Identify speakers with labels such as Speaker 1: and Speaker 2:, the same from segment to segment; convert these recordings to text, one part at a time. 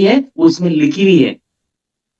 Speaker 1: है वो इसमें लिखी हुई है।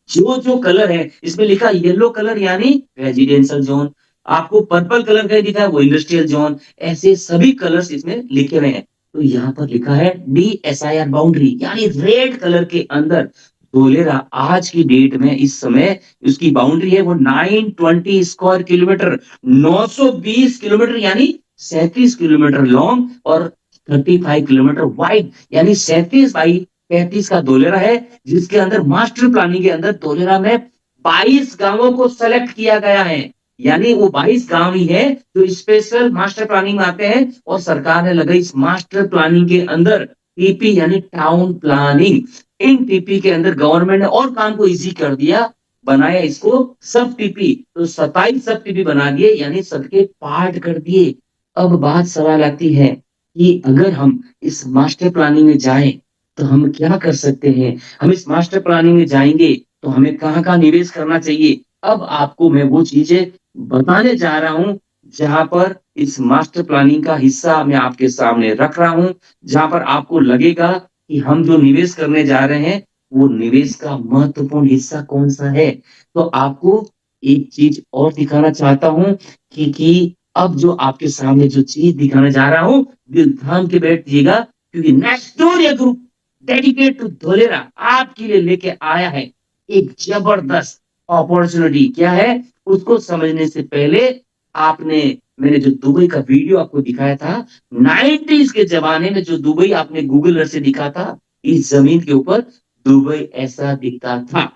Speaker 1: जो कलर है इसमें लिखा येलो कलर यानी रेजिडेंशियल जोन, आपको पर्पल कलर का दिखा है वो इंडस्ट्रियल जोन, ऐसे सभी कलर्स इसमें लिखे हुए हैं। तो यहाँ पर लिखा है DSIR बाउंड्री यानी रेड कलर के अंदर धोलेरा आज की डेट में इस समय उसकी बाउंड्री है वो 920 स्क्वायर किलोमीटर, 920 किलोमीटर यानी 37 किलोमीटर लॉन्ग और 35 किलोमीटर वाइड यानी 37 बाई 35 का धोलेरा है, जिसके अंदर मास्टर प्लानिंग के अंदर धोलेरा में 22 गांवों को सेलेक्ट किया गया है। यानी वो 22 गांव ही है जो स्पेशल मास्टर प्लानिंग में आते हैं और सरकार ने लगाई इस मास्टर प्लानिंग के अंदर टीपी यानी टाउन प्लानिंग। इन टीपी के अंदर गवर्नमेंट ने और काम को इजी कर दिया, बनाया इसको सब टीपी, तो 27 सब टीपी बना दिए यानी सबके पार्ट कर दिए। अब बात सवाल आती है कि अगर हम इस मास्टर प्लानिंग में जाएं तो हम क्या कर सकते हैं? हम इस मास्टर प्लानिंग में जाएंगे तो हमें कहाँ-कहाँ निवेश करना चाहिए? अब आपको मैं वो चीजें बताने जा रहा हूँ, जहाँ पर इस मास्टर प्लानिंग का हिस्सा मैं आपके सामने रख रहा हूँ, जहाँ पर आपको लगेगा कि हम जो निवेश करने जा रहे हैं, वो निवेश का महत्वपूर्ण हिस्सा कौन-सा है। तो आपको एक चीज और दिखाना चाहता हूँ कि अब जो आपके सामने जो चीज दिखाने जा रहा हूँ, दिल थाम के बैठिएगा क्योंकि नेक्स्टोरिया ग्रुप डेडिकेट टू धोलेरा आपके लिए लेके आया है एक जबरदस्त अपॉर्चुनिटी। क्या है उसको समझने से पहले आपने, मैंने जो दुबई का वीडियो आपको दिखाया था 90s के जमाने में, जो दुबई आपने गूगल अर्थ से दिखा था, इस जमीन के ऊपर दुबई ऐसा दिखता था।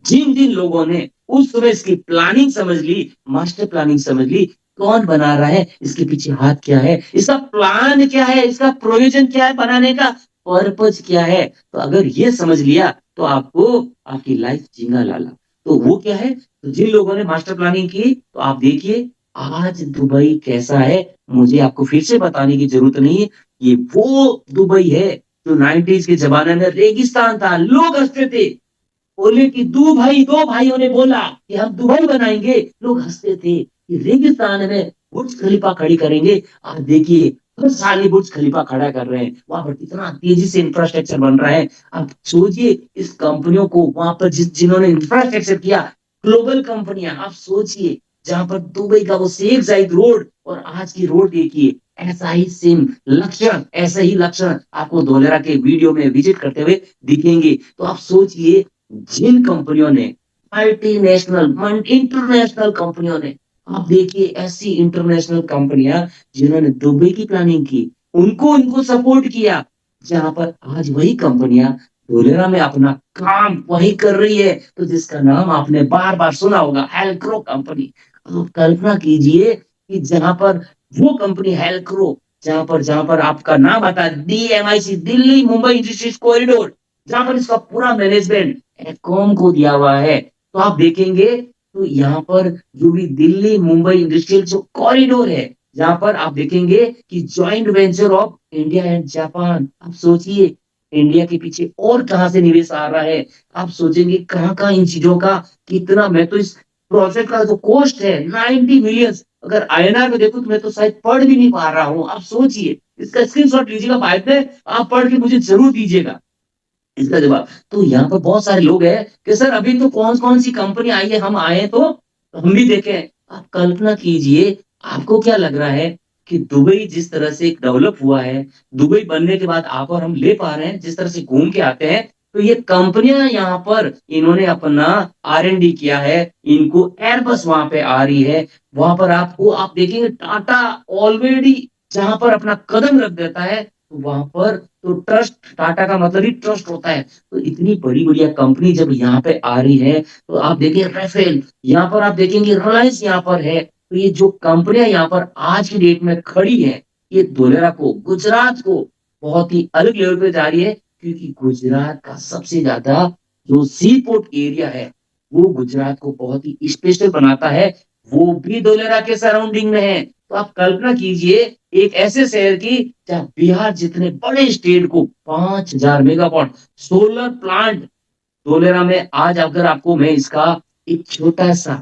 Speaker 1: जिन जिन लोगों ने उस समय इसकी प्लानिंग समझ ली, मास्टर प्लानिंग समझ ली, कौन बना रहा है, इसके पीछे हाथ क्या है, इसका प्लान क्या है, इसका प्रोविजन क्या है, बनाने का पर्पज क्या है, तो अगर ये समझ लिया तो आपको आपकी लाइफ जीना लाला। तो वो क्या है, तो जिन लोगों ने मास्टर प्लानिंग की तो आप देखिए आज दुबई कैसा है, मुझे आपको फिर से बताने की जरूरत नहीं है। ये वो दुबई है जो 90s के जमाने में रेगिस्तान था, लोग हंसते थे, बोले कि दो भाइयों ने बोला कि हम दुबई बनाएंगे, लोग हंसते थे कि रेगिस्तान में बुर्ज खलीफा खड़ी करेंगे। आज देखिए हर साल ये बुर्ज खलीफा खड़ा कर रहे हैं, वहां पर कितना तेजी से इंफ्रास्ट्रक्चर बन रहा है। आप सोचिए इस कंपनियों को वहां पर जिन्होंने इंफ्रास्ट्रक्चर किया, ग्लोबल कंपनियां, आप सोचिए जहां पर दुबई का वो शेख जायद रोड और आज की रोड देखिए, ऐसा ही सेम लक्षण, ऐसा ही लक्षण आपको धोलेरा के वीडियो में विजिट करते हुए दिखेंगे। तो आप सोचिए जिन कंपनियों ने मल्टीनेशनल इंटरनेशनल कंपनियों ने, आप देखिए ऐसी इंटरनेशनल कंपनियां जिन्होंने दुबई की प्लानिंग की, उनको उनको सपोर्ट किया, जहां पर आज वही कंपनियां धोलेरा में अपना काम वही कर रही है, तो जिसका नाम आपने बार बार सुना होगा, हेल्क्रो कंपनी। अब कल्पना कीजिए कि जहां पर वो कंपनी हेल्क्रो, जहां पर आपका नाम आता है DMIC, Delhi Mumbai industries corridor, जहां पर इसका पूरा मैनेजमेंट कॉम को दिया हुआ है, तो आप देखेंगे तो यहाँ पर जो भी दिल्ली मुंबई इंडस्ट्रियल जो कॉरिडोर है, जहां पर आप देखेंगे कि joint venture of India and Japan. आप सोचिए इंडिया के पीछे और कहां से निवेश आ रहा है, आप सोचेंगे कहाँ कहाँ इन चीजों का कितना। मैं तो इस प्रोजेक्ट का जो कॉस्ट है 90 मिलियन, अगर INR में देखूं तो मैं तो शायद पढ़ भी नहीं पा रहा हूँ। आप सोचिए, इसका स्क्रीनशॉट लीजिएगा बाद में, आप पढ़ के मुझे जरूर दीजिएगा इसका जवाब। तो यहाँ पर बहुत सारे लोग हैं कि सर अभी तो कौन कौन सी कंपनी आई है, हम आए तो हम भी देखें। आप कल्पना कीजिए, आपको क्या लग रहा है कि दुबई जिस तरह से डेवलप हुआ है, दुबई बनने के बाद आप और हम ले पा रहे हैं, जिस तरह से घूम के आते हैं, तो ये कंपनियां यहाँ पर इन्होंने अपना R&D किया है, इनको एयरबस वहां पे आ रही है, वहां पर आपको आप देखेंगे टाटा ऑलरेडी जहां पर अपना कदम रख देता है, तो वहां पर तो ट्रस्ट, टाटा का मतलब ही ट्रस्ट होता है। तो इतनी बड़ी बढ़िया कंपनी जब यहाँ पे आ रही है, तो आप देखिए राफेल, यहाँ पर आप देखेंगे रिलायंस यहाँ पर है, तो ये जो कंपनियां यहाँ पर आज की डेट में खड़ी है, ये धोलेरा को, गुजरात को बहुत ही अलग लेवल पे जा रही है, क्योंकि गुजरात का सबसे ज्यादा जो सी पोर्ट एरिया है, वो गुजरात को बहुत ही स्पेशल बनाता है, वो भी धोलेरा के सराउंडिंग में है। तो आप कल्पना कीजिए एक ऐसे शहर की जहाँ बिहार जितने बड़े स्टेट को 5000 मेगावाट सोलर प्लांट धोलेरा में। आज अगर आपको मैं इसका एक छोटा सा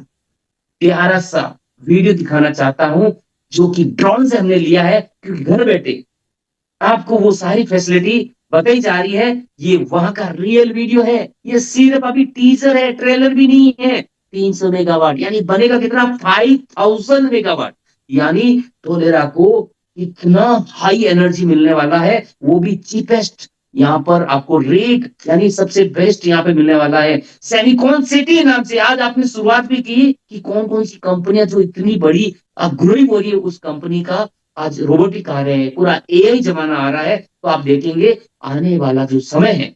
Speaker 1: प्यारा सा वीडियो दिखाना चाहता हूं, जो कि ड्रोन से हमने लिया है, क्योंकि घर बैठे आपको वो सारी फैसिलिटी बताई जा रही है, ये वहां का रियल वीडियो है, ये सिर्फ अभी टीजर है, ट्रेलर भी नहीं है। 300 मेगावाट यानी बनेगा कितना, 5000 मेगावाट। यानी धोलेरा को इतना हाई एनर्जी मिलने वाला है, वो भी चीपेस्ट। यहाँ पर आपको रेट यानी सबसे बेस्ट यहाँ पे मिलने वाला है। सेमिकॉन सिटी नाम से आज आपने शुरुआत भी की कि कौन कौन सी कंपनियां जो इतनी बड़ी अब ग्रोइंग हो रही है, उस कंपनी का आज रोबोटिक आ रहे हैं, पूरा एआई जमाना आ रहा है। तो आप देखेंगे आने वाला जो समय है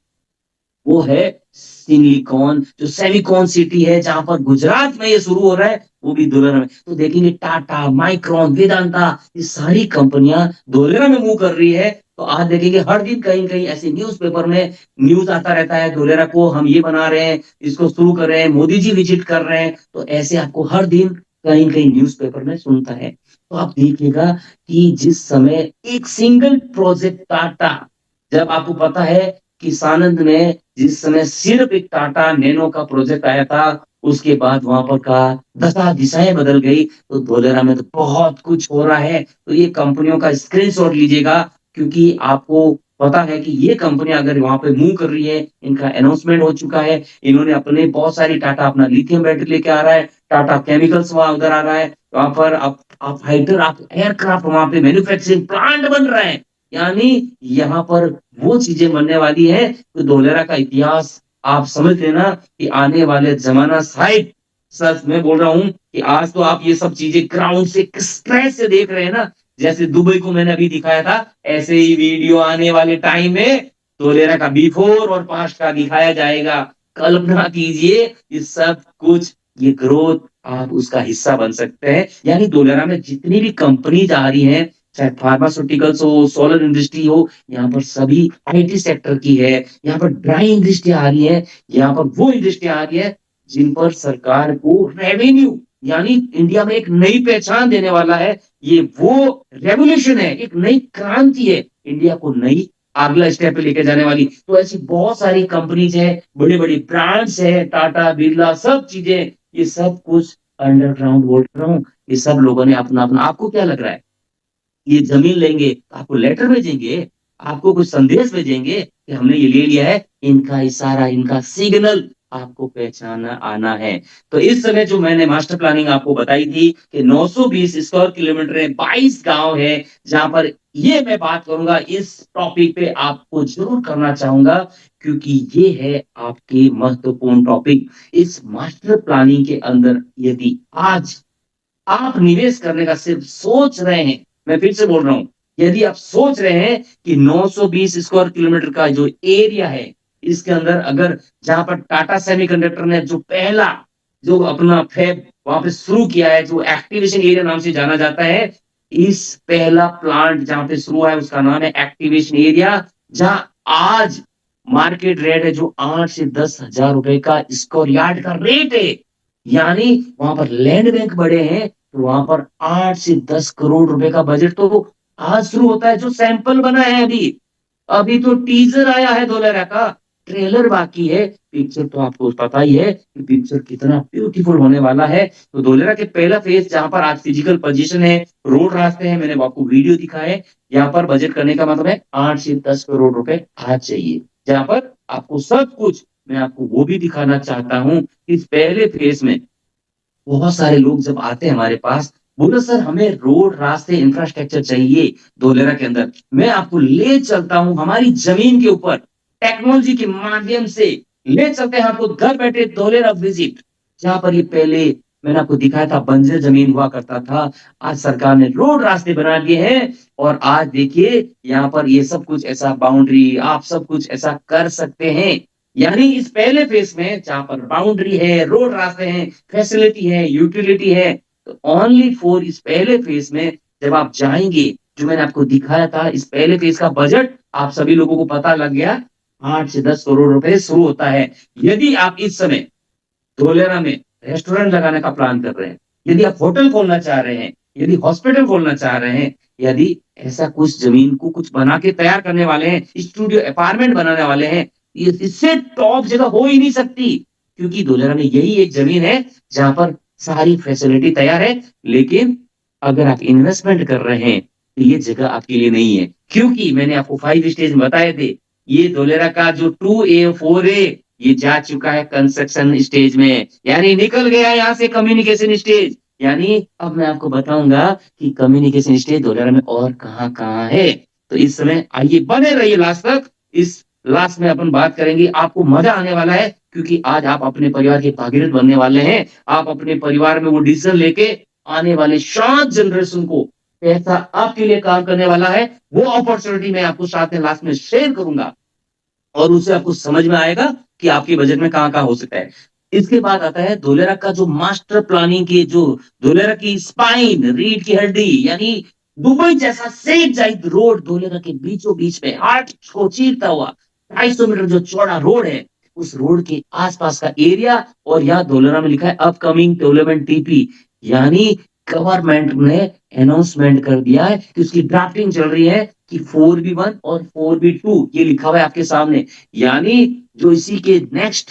Speaker 1: वो है सिलिकॉन, जो सेमिकॉन सिटी है, जहां पर गुजरात में ये शुरू हो रहा है, वो भी धोलेरा में। तो देखेंगे टाटा, माइक्रोन, वेदांता, ये सारी कंपनियां धोलेरा में मूव कर रही है। तो आज देखेंगे हर दिन कहीं कहीं ऐसे न्यूज़पेपर में न्यूज आता रहता है, धोलेरा को हम ये बना रहे हैं, इसको शुरू कर रहे हैं, मोदी जी विजिट कर रहे हैं। तो ऐसे आपको हर दिन कहीं कहीं न्यूज़पेपर में सुनता है। तो आप देखिएगा कि जिस समय एक सिंगल प्रोजेक्ट टाटा, जब आपको पता है किसानंद में जिस समय सिर्फ एक टाटा नैनो का प्रोजेक्ट आया था, उसके बाद वहां पर का दशा दिशाएं बदल गई। तो धोलेरा में तो बहुत कुछ हो रहा है। तो ये कंपनियों का स्क्रीनशॉट लीजिएगा, क्योंकि आपको पता है कि ये कंपनी अगर वहां पे मूव कर रही है, इनका अनाउंसमेंट हो चुका है। इन्होंने अपने बहुत सारी, टाटा अपना लिथियम बैटरी लेके आ रहा है, टाटा केमिकल्स वहां उधर आ रहा है, वहां पर आप फाइटर, आप एयरक्राफ्ट, वहां पे मैन्युफैक्चरिंग प्लांट बन रहे हैं। यानी यहाँ पर वो चीजें बनने वाली है। तो धोलेरा का इतिहास आप समझ लेना कि आने वाले जमाना साहिब, सच में बोल रहा हूँ कि आज तो आप ये सब चीजें ग्राउंड से किस तरह से देख रहे हैं ना, जैसे दुबई को मैंने अभी दिखाया था, ऐसे ही वीडियो आने वाले टाइम में धोलेरा का बिफोर और पास्ट का दिखाया जाएगा। कल्पना कीजिए ये सब कुछ, ये ग्रोथ आप उसका हिस्सा बन सकते हैं। यानी धोलेरा में जितनी भी कंपनीज आ रही हैं, चाहे फार्मास्यूटिकल्स हो, सोलर इंडस्ट्री हो, यहाँ पर सभी आईटी सेक्टर की है। यहाँ पर ड्राई इंडस्ट्री आ रही है, यहाँ पर वो इंडस्ट्री आ रही है जिन पर सरकार को रेवेन्यू, यानी इंडिया में एक नई पहचान देने वाला है। ये वो रेवोल्यूशन है, एक नई क्रांति है, इंडिया को नई अगला स्टेप पे लेके जाने वाली। तो ऐसी बहुत सारी कंपनीज है, बड़ी बड़ी ब्रांड्स है, टाटा, बिरला, सब चीजें, ये सब कुछ अंडरग्राउंड बोल रहा हूँ, ये सब लोगों ने अपना अपना, आपको क्या लग रहा है, ये जमीन लेंगे तो आपको लेटर भेजेंगे, आपको कुछ संदेश भेजेंगे कि हमने ये ले लिया है, इनका इशारा, इनका सिग्नल आपको पहचाना आना है। तो इस समय जो मैंने मास्टर प्लानिंग आपको बताई थी कि 920 स्क्वायर किलोमीटर है, 22 गांव है, जहां पर ये मैं बात करूंगा, इस टॉपिक पे आपको जरूर करना चाहूंगा, क्योंकि ये है आपके महत्वपूर्ण टॉपिक। इस मास्टर प्लानिंग के अंदर यदि आज आप निवेश करने का सिर्फ सोच रहे हैं, मैं फिर से बोल रहा हूं, यदि आप सोच रहे हैं कि 920 स्क्वायर किलोमीटर का जो एरिया है, इसके अंदर अगर, जहां पर टाटा सेमीकंडक्टर ने जो पहला जो अपना फैब वहां पे शुरू किया है, जो एक्टिवेशन एरिया नाम से जाना जाता है, इस पहला प्लांट जहां पे शुरू है उसका नाम है एक्टिवेशन एरिया। जहां आज मार्केट रेट है जो 8 से 10 हजार रुपए का स्क्वायर यार्ड का रेट है। यानी वहां पर लैंड बैंक बड़े हैं, तो वहां पर 8 से 10 करोड़ रुपए का बजट तो आज शुरू होता है। जो सैंपल बना है अभी, अभी तो टीजर आया है धोलेरा का, ट्रेलर बाकी है। पिक्चर तो आपको पता ही है कि पिक्चर कितना ब्यूटीफुल होने वाला है। तो धोलेरा के पहला फेज जहां पर आज फिजिकल पोजीशन है, रोड रास्ते हैं, मैंने आपको वीडियो दिखा है, यहाँ पर बजट करने का मतलब है 8 से 10 करोड़ रुपए आज चाहिए। जहां पर आपको सब कुछ, मैं आपको वो भी दिखाना चाहता हूँ, इस पहले फेज में बहुत सारे लोग जब आते हैं हमारे पास, बोले सर हमें रोड, रास्ते, इंफ्रास्ट्रक्चर चाहिए धोलेरा के अंदर, मैं आपको ले चलता हूं हमारी जमीन के ऊपर, टेक्नोलॉजी के माध्यम से ले चलते हैं आपको घर बैठे धोलेरा विजिट। जहां पर ये पहले मैंने आपको दिखाया था बंजर जमीन हुआ करता था, आज सरकार ने रोड रास्ते बना दिए हैं। और आज देखिए यहाँ पर ये सब कुछ ऐसा बाउंड्री, आप सब कुछ ऐसा कर सकते हैं। यानी इस पहले फेज में जहां पर बाउंड्री है, रोड रास्ते हैं, फैसिलिटी है, यूटिलिटी है, तो ओनली फॉर इस पहले फेज में जब आप जाएंगे, जो मैंने आपको दिखाया था, इस पहले फेज का बजट आप सभी लोगों को पता लग गया, 8 से 10 करोड़ रुपए शुरू होता है। यदि आप इस समय धोलेरा में रेस्टोरेंट लगाने का प्लान कर रहे हैं, यदि आप होटल खोलना चाह रहे हैं, यदि हॉस्पिटल खोलना चाह रहे हैं, यदि ऐसा कुछ जमीन को कुछ बना के तैयार करने वाले हैं, स्टूडियो अपार्टमेंट बनाने वाले हैं, ये इससे टॉप जगह हो ही नहीं सकती। क्योंकि धोलेरा में यही एक जमीन है जहां पर सारी फैसिलिटी तैयार है। लेकिन अगर आप इन्वेस्टमेंट कर रहे हैं तो ये जगह आपके लिए नहीं है, क्योंकि मैंने आपको 5 स्टेज में बताए थे। ये धोलेरा का जो 2A 4A ये जा चुका है कंस्ट्रक्शन स्टेज में, यानी निकल गया यहाँ से कम्युनिकेशन स्टेज। यानी अब मैं आपको बताऊंगा कि कम्युनिकेशन स्टेज धोलेरा में और कहाँ कहाँ है। तो इस समय आइए बने रहिए लास्ट तक। इस लास्ट में अपन बात करेंगे, आपको मजा आने वाला है क्योंकि आज आप अपने परिवार के भागीरथ बनने वाले हैं। आप अपने परिवार में वो डिसीजन लेके आने वाले शांत जनरेशन को पैसा आपके लिए काम करने वाला है, वो अपॉर्चुनिटी मैं आपको साथ में लास्ट में शेयर करूंगा और उससे आपको समझ में आएगा कि आपके बजट में कहाँ कहाँ हो सकता है। इसके बाद आता है धोलेरा का जो मास्टर प्लानिंग की, जो धोलेरा की स्पाइन, रीढ़ की हड्डी, यानी दुबई जैसा शेख जाहिद रोड धोलेरा के बीचों बीच में हार्ट को चीरता हुआ 250 मीटर जो चौड़ा रोड है, उस रोड के आसपास का एरिया। और यहाँ धोलेरा में लिखा है अपकमिंग डेवलपमेंट टीपी, यानी गवर्नमेंट ने अनाउंसमेंट कर दिया है कि उसकी ड्राफ्टिंग चल रही है कि 4B1 और 4B2 ये लिखा हुआ है आपके सामने। यानी जो इसी के नेक्स्ट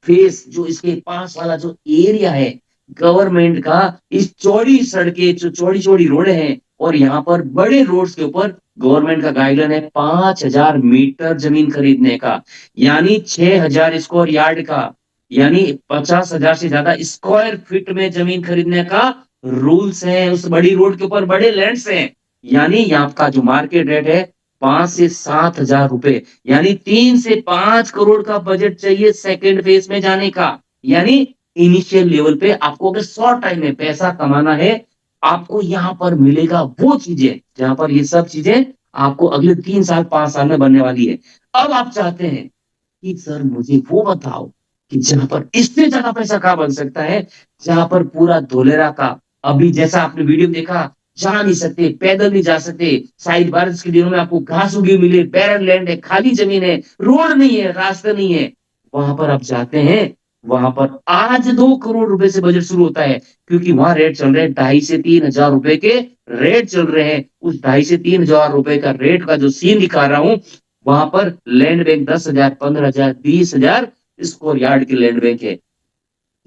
Speaker 1: फेस, जो इसके पास वाला जो एरिया है गवर्नमेंट का, इस चौड़ी सड़कें जो चौड़ी चौड़ी रोड हैं और यहाँ पर बड़े रोड्स के ऊपर गवर्नमेंट का गाइडलाइन है 5,000 मीटर जमीन खरीदने का, यानी 6,000 स्क्वायर यार्ड का, यानी 50,000 से ज्यादा स्क्वायर फीट में जमीन खरीदने का रूल्स है उस बड़ी रोड के ऊपर, बड़े लैंड्स हैं। यानी यहाँ का जो मार्केट रेट है 5 से 7 हजार रुपए, यानी 3 से 5 करोड़ का बजट चाहिए सेकेंड फेज में जाने का। यानी इनिशियल लेवल पे आपको अगर शॉर्ट टाइम में पैसा कमाना है, आपको यहाँ पर मिलेगा वो चीजें जहां पर ये सब चीजें आपको अगले 3 साल 5 साल में बनने वाली है। अब आप चाहते हैं कि सर मुझे वो बताओ कि जहां पर इससे ज्यादा पैसा कहाँ बन सकता है, जहां पर पूरा धोलेरा का, अभी जैसा आपने वीडियो में देखा, जा नहीं सकते, पैदल नहीं जा सकते, शायद बारिश के दिनों में आपको घास उगी मिले, बैरन लैंड है, खाली जमीन है, रोड नहीं है, रास्ता नहीं है, वहां पर आप जाते हैं। वहां पर आज 2 करोड़ रुपए से बजट शुरू होता है, क्योंकि वहां रेट चल रहे हैं 2,500 से 3,000 रुपए के रेट चल रहे हैं। उस 2,500 से 3,000 रुपए का रेट का जो सीन दिखा रहा हूं, वहां पर लैंड बैंक 10,000, 15,000, 20,000 स्क्वायर यार्ड की लैंड बैंक है।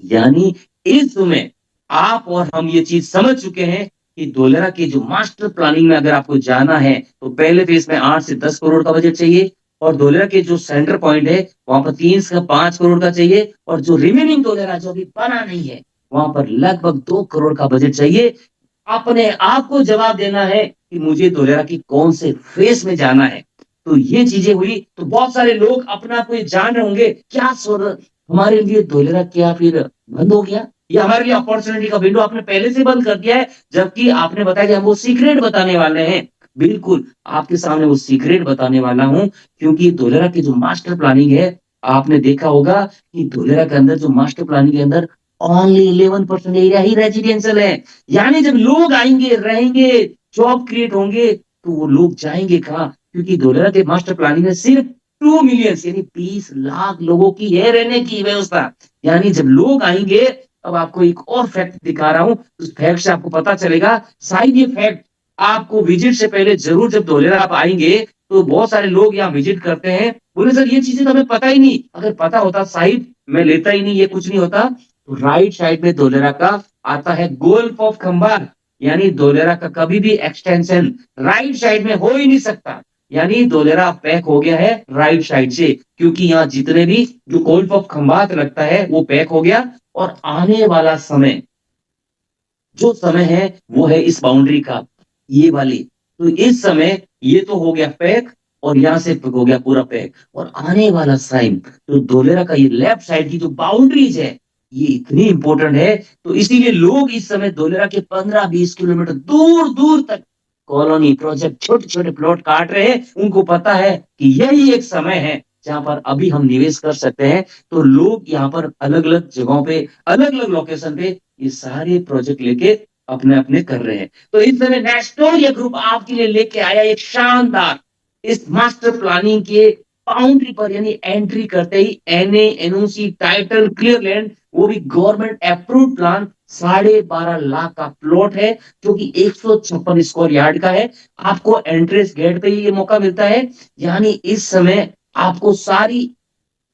Speaker 1: यानी इस समय आप और हम ये चीज समझ चुके हैं कि धोलेरा की जो मास्टर प्लानिंग में अगर आपको जाना है तो पहले फेज में 8 से 10 करोड़ का बजट चाहिए, और धोलेरा के जो सेंटर पॉइंट है वहां पर 3 से 5 करोड़ का चाहिए, और जो रिमेनिंग धोलेरा जो अभी बना नहीं है वहां पर लगभग 2 करोड़ का बजट चाहिए। अपने आप को जवाब देना है कि मुझे धोलेरा की कौन से फेज में जाना है। तो ये चीजें हुई तो बहुत सारे लोग अपना कोई जान रहे होंगे, क्या स्वर हमारे लिए धोलेरा क्या फिर बंद हो गया, या हमारे लिए अपॉर्चुनिटी का विंडो आपने पहले से बंद कर दिया है, जबकि आपने बताया कि हम वो सीक्रेट बताने वाले हैं। बिल्कुल आपके सामने वो सीक्रेट बताने वाला हूं, क्योंकि धोलेरा की जो मास्टर प्लानिंग है, आपने देखा होगा कि धोलेरा के अंदर जो मास्टर प्लानिंग के अंदर ओनली 11% एरिया ही रेजिडेंशियल है। यानी जब लोग आएंगे, रहेंगे, जॉब क्रिएट होंगे, तो वो लोग जाएंगे कहाँ, क्योंकि धोलेरा के मास्टर प्लानिंग में सिर्फ 2 मिलियन यानी 20 लाख लोगों की है रहने की व्यवस्था। यानी जब लोग आएंगे, अब आपको एक और फैक्ट दिखा रहा हूं, उस फैक्ट से आपको पता चलेगा, शायद ये फैक्ट आपको विजिट से पहले जरूर, जब धोलेरा आप आएंगे तो बहुत सारे लोग यहाँ विजिट करते हैं, बोले सर ये चीजें तो हमें पता ही नहीं, अगर पता होता शायद मैं लेता ही नहीं, ये कुछ नहीं होता। तो राइट साइड में धोलेरा का आता है गोल्फ ऑफ खंबात, यानी धोलेरा का कभी भी एक्सटेंशन राइट साइड में हो ही नहीं सकता। यानी धोलेरा पैक हो गया है राइट साइड से, क्योंकि यहाँ जितने भी जो गोल्फ ऑफ खंबात लगता है वो पैक हो गया। और आने वाला समय, जो समय है वो है इस बाउंड्री का, ये वाली, तो इस समय ये तो हो गया पैक, और यहाँ से हो गया पूरा पैक। और आने वाला साइन, तो धोलेरा का ये लेफ्ट साइड की जो बाउंड्रीज है, ये इतनी इंपॉर्टेंट है, तो इसीलिए लोग इस समय धोलेरा के 15-20 किलोमीटर दूर दूर तक कॉलोनी प्रोजेक्ट छोटे छोटे प्लॉट काट रहे हैं। उनको पता है कि यही एक समय है जहां पर अभी हम निवेश कर सकते हैं। तो लोग यहाँ पर अलग अलग जगहों पे, अलग अलग लोकेशन पे ये सारे प्रोजेक्ट लेके अपने अपने कर रहे हैं। तो इस समय नेस्टोरिया ग्रुप आपके लिए लेके आया एक शानदार, इस मास्टर प्लानिंग के बाउंड्री पर, यानी एंट्री करते ही NA, NOC, title clear land, वो भी गवर्नमेंट अप्रूव्ड प्लान, 12.5 लाख का प्लॉट है, जो कि 156 स्क्वायर यार्ड का है। आपको एंट्रेंस गेट पे ही ये मौका मिलता है। यानी इस समय आपको सारी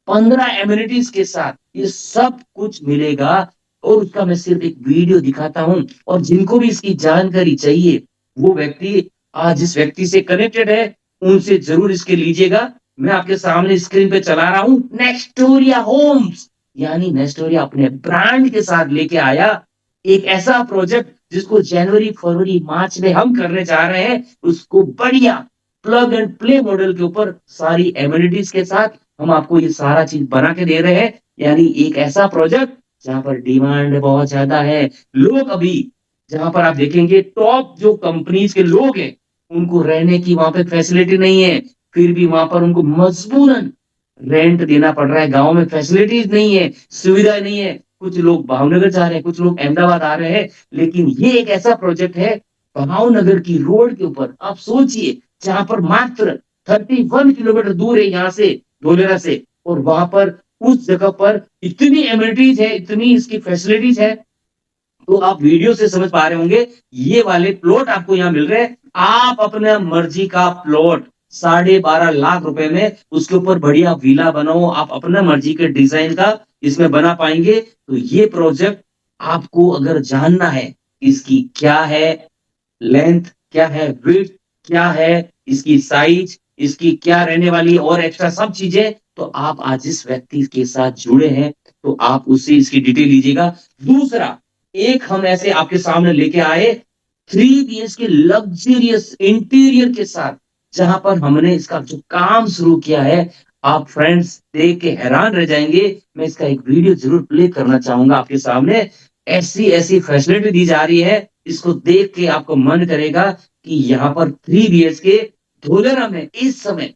Speaker 1: 15 एम्यूनिटीज के साथ ये सब कुछ मिलेगा, और उसका मैं सिर्फ एक वीडियो दिखाता हूं। और जिनको भी इसकी जानकारी चाहिए, वो व्यक्ति आज जिस व्यक्ति से कनेक्टेड है, उनसे जरूर इसके लीजिएगा। मैं आपके सामने स्क्रीन पे चला रहा हूँ नेक्स्टोरिया होम्स, यानी नेक्स्टोरिया अपने ब्रांड के साथ लेके आया एक ऐसा प्रोजेक्ट जिसको जनवरी, फरवरी, मार्च में हम करने जा रहे हैं। उसको बढ़िया प्लग एंड प्ले मॉडल के ऊपर सारी एमिनिटीज के साथ हम आपको ये सारा चीज बना के दे रहे हैं। यानी एक ऐसा प्रोजेक्ट जहां पर डिमांड बहुत ज्यादा है। लोग अभी जहां पर आप देखेंगे टॉप जो कंपनीज के लोग हैं, उनको रहने की वहां पे फैसिलिटी नहीं है, फिर भी वहां पर उनको मजबूरन रेंट देना पड़ रहा है। गांव में फैसिलिटीज नहीं है, सुविधा नहीं है। कुछ लोग भावनगर जा रहे हैं, कुछ लोग अहमदाबाद आ रहे हैं, लेकिन ये एक ऐसा प्रोजेक्ट है भावनगर की रोड के ऊपर। आप सोचिए, जहां पर मात्र 31 किलोमीटर दूर है यहाँ से, धोलेरा से, और वहां पर उस जगह पर इतनी एमिनिटीज है, इतनी इसकी फैसिलिटीज है। तो आप वीडियो से समझ पा रहे होंगे, ये वाले प्लॉट आपको यहाँ मिल रहे हैं। आप अपने मर्जी का प्लॉट 12.5 लाख रुपए में उसके ऊपर बढ़िया विला बनाओ, आप अपना मर्जी के डिजाइन का इसमें बना पाएंगे। तो ये प्रोजेक्ट आपको अगर जानना है इसकी क्या है लेंथ, क्या है विड्थ, क्या है इसकी साइज, इसकी क्या रहने वाली और एक्स्ट्रा सब चीजें, तो आप आज इस व्यक्ति के साथ जुड़े हैं तो आप उससे इसकी डिटेल लीजिएगा। दूसरा, एक हम ऐसे आपके सामने लेके आए 3 BHK लग्जरियस इंटीरियर के साथ, जहां पर हमने इसका जो काम शुरू किया है, आप फ्रेंड्स देख के हैरान रह जाएंगे। मैं इसका एक वीडियो जरूर प्ले करना चाहूंगा आपके सामने। ऐसी ऐसी फैसिलिटी दी जा रही है, इसको देख के आपको मन करेगा कि यहाँ पर 3 BHK धोलेरा में इस समय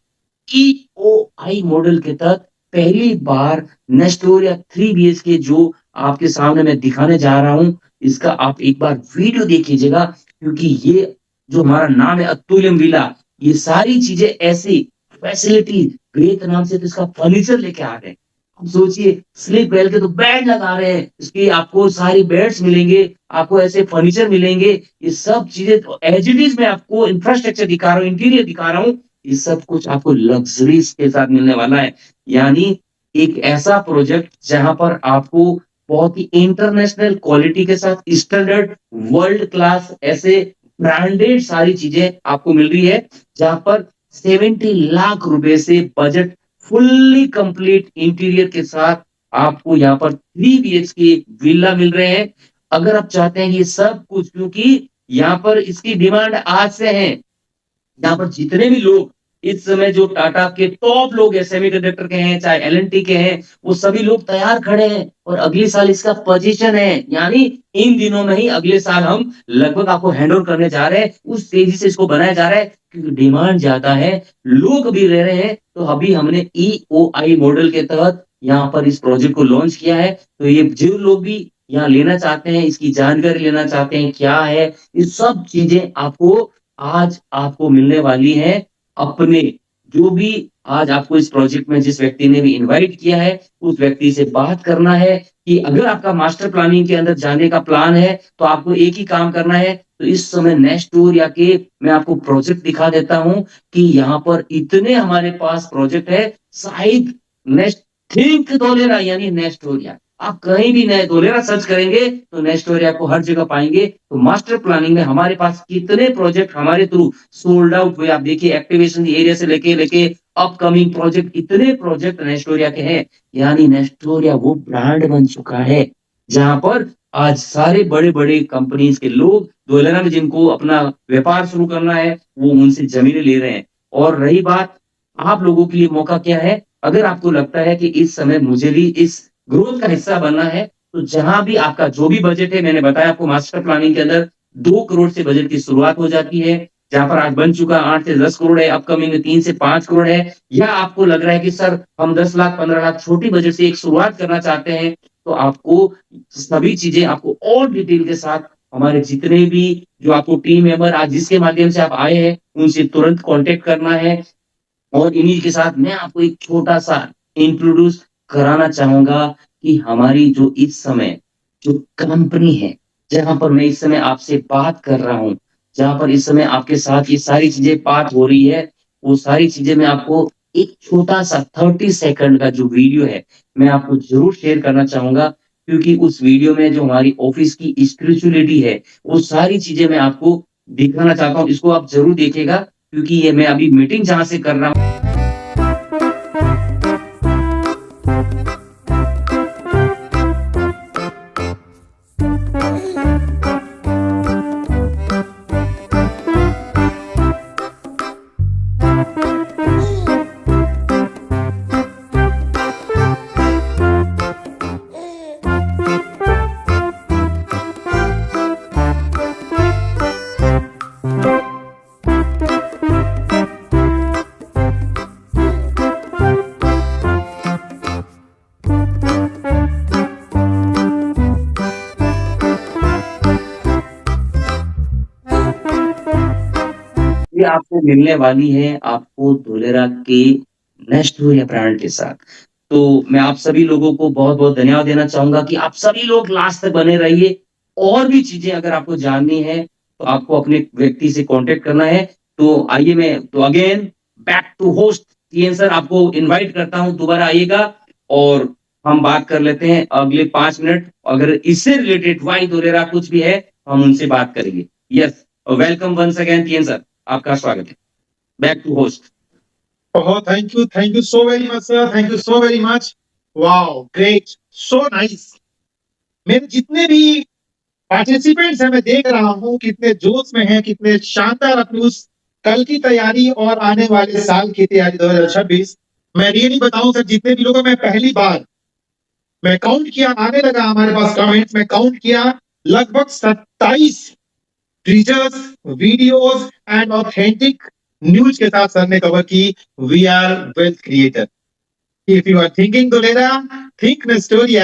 Speaker 1: EOI मॉडल के तहत पहली बार नेस्टोरिया 3 BHK जो आपके सामने मैं दिखाने जा रहा हूं, इसका आप एक बार वीडियो देख लीजिएगा। क्योंकि ये जो हमारा नाम है अतुल्यम विला, ये सारी चीजें ऐसी फैसिलिटी वियतनाम से तो इसका फर्नीचर लेके आ रहे हैं। आप सोचिए, स्लीप वेल के तो बेड लगा रहे हैं, इसकी आपको सारी बेड्स मिलेंगे, आपको ऐसे फर्नीचर मिलेंगे। ये सब चीजें तो एज इट इज मैं आपको इंफ्रास्ट्रक्चर दिखा रहा हूँ, इंटीरियर दिखा रहा हूँ, ये सब कुछ आपको लग्जरीज के साथ मिलने वाला है। यानी एक ऐसा प्रोजेक्ट जहां पर आपको बहुत ही इंटरनेशनल क्वालिटी के साथ स्टैंडर्ड वर्ल्ड क्लास ऐसे ब्रांडेड सारी चीजें आपको मिल रही है। जहां पर 70 लाख रुपए से बजट फुल्ली कंप्लीट इंटीरियर के साथ आपको यहाँ पर 3 BHK विला मिल रहे हैं। अगर आप चाहते हैं ये सब कुछ, क्योंकि यहाँ पर इसकी डिमांड आज से है, यहाँ पर जितने भी लोग इस समय जो टाटा के टॉप लोग हैं, सेमीकंडक्टर के हैं, चाहे एलएनटी के हैं, वो सभी लोग तैयार खड़े हैं और अगले साल इसका पोजीशन है। यानी इन दिनों में ही अगले साल हम लगभग आपको हैंड ओवर करने जा रहे हैं। उस तेजी से इसको बनाया जा रहा है क्योंकि डिमांड ज्यादा है, लोग भी रह रहे हैं। तो अभी हमने EOI मॉडल के तहत यहाँ पर इस प्रोजेक्ट को लॉन्च किया है। तो ये जो लोग भी यहाँ लेना चाहते हैं, इसकी जानकारी लेना चाहते हैं क्या है, ये सब चीजें आपको आज आपको मिलने वाली है। अपने जो भी आज आपको इस प्रोजेक्ट में जिस व्यक्ति ने भी इनवाइट किया है, उस व्यक्ति से बात करना है कि अगर आपका मास्टर प्लानिंग के अंदर जाने का प्लान है तो आपको एक ही काम करना है। तो इस समय नेक्स्टोरिया के मैं आपको प्रोजेक्ट दिखा देता हूं कि यहाँ पर इतने हमारे पास प्रोजेक्ट है। शायद नेक्स्ट थिंक धोलेरा यानी नेक्स्टोरिया, आप कहीं भी नए धोलेरा सर्च करेंगे तो नेक्स्टोरिया को हर जगह पाएंगे। तो मास्टर प्लानिंग में हमारे पास कितने प्रोजेक्ट हमारे थ्रू सोल्ड आउट हुए, आप देखिए एक्टिवेशन एरिया से लेके लेके अपकमिंग प्रोजेक्ट, इतने प्रोजेक्ट नेक्स्टोरिया के हैं। यानी नेक्स्टोरिया वो ब्रांड बन चुका है जहां पर आज सारे बड़े बड़े कंपनीज के लोग धोलेरा में जिनको अपना व्यापार शुरू करना है, वो उनसे जमीनें ले रहे हैं। और रही बात आप लोगों के लिए मौका क्या है, अगर आपको लगता है कि इस समय मुझे भी इस ग्रोथ का हिस्सा बनना है, तो जहां भी आपका जो भी बजट है, मैंने बताया आपको मास्टर प्लानिंग के अंदर 2 करोड़ से बजट की शुरुआत हो जाती है। जहां पर आज बन चुका 8 से 10 करोड़ है, अपकमिंग में 3 से 5 करोड़ है। या आपको लग रहा है कि सर हम 10 लाख 15 लाख छोटी बजट से एक शुरुआत करना चाहते हैं, तो आपको सभी चीजें आपको और डिटेल के साथ हमारे जितने भी जो आपको टीम मेंबर आज जिसके माध्यम से आप आए हैं, उनसे तुरंत कांटेक्ट करना है। और इन्हीं के साथ मैं आपको एक छोटा सा इंट्रोड्यूस कराना चाहूंगा कि हमारी जो इस समय जो कंपनी है, जहां पर मैं इस समय आपसे बात कर रहा हूं, जहां पर इस समय आपके साथ ये सारी चीजें बात हो रही है, वो सारी चीजें मैं आपको एक छोटा सा 30 सेकंड का जो वीडियो है, मैं आपको जरूर शेयर करना चाहूंगा। क्योंकि उस वीडियो में जो हमारी ऑफिस की स्पिरिचुअलिटी है, वो सारी चीजें मैं आपको दिखाना चाहता हूँ। इसको आप जरूर देखिएगा क्योंकि ये मैं अभी मीटिंग जहां से कर रहा हूँ ये आपसे मिलने वाली है आपको धोलेरा के नेक्स्ट या ब्रांड के साथ। तो मैं आप सभी लोगों को बहुत-बहुत धन्यवाद देना चाहूँगा कि आप सभी लोग लास्ट तक बने रहिए। और भी चीज़ें अगर आपको जाननी है, तो आपको अपने व्यक्ति से कॉन्टैक्ट करना है। तो आइए मैं तो again back to host TN sir आपको इनवाइट करता हूँ, दोबारा आइएगा और हम बात कर लेते हैं अगले 5 मिनट। अगर इससे रिलेटेड व्हाई धोलेरा कुछ भी है, हम उनसे बात करेंगे। Yes, welcome once again TN sir, आपका स्वागत है। Back to host.
Speaker 2: Oh, thank you so very much, sir. Thank you so very much. Wow, great, so nice. मेरे जितने भी पार्टिसिपेंट्स हैं मैं देख रहा हूँ कितने जोश में हैं, कितने शानदार अपनी उस कल की तैयारी और आने वाले साल की तैयारी 2026। मैं रियली बताऊं सर, जितने भी लोगों में पहली बार मैं काउंट किया, आने लगा हमारे पास कमेंट्स में, काउंट किया लगभग 27 teasers, videos and authentic news के साथ सर ने कवर की we are wealth creator. If you are thinking Dolera, think Nestoria.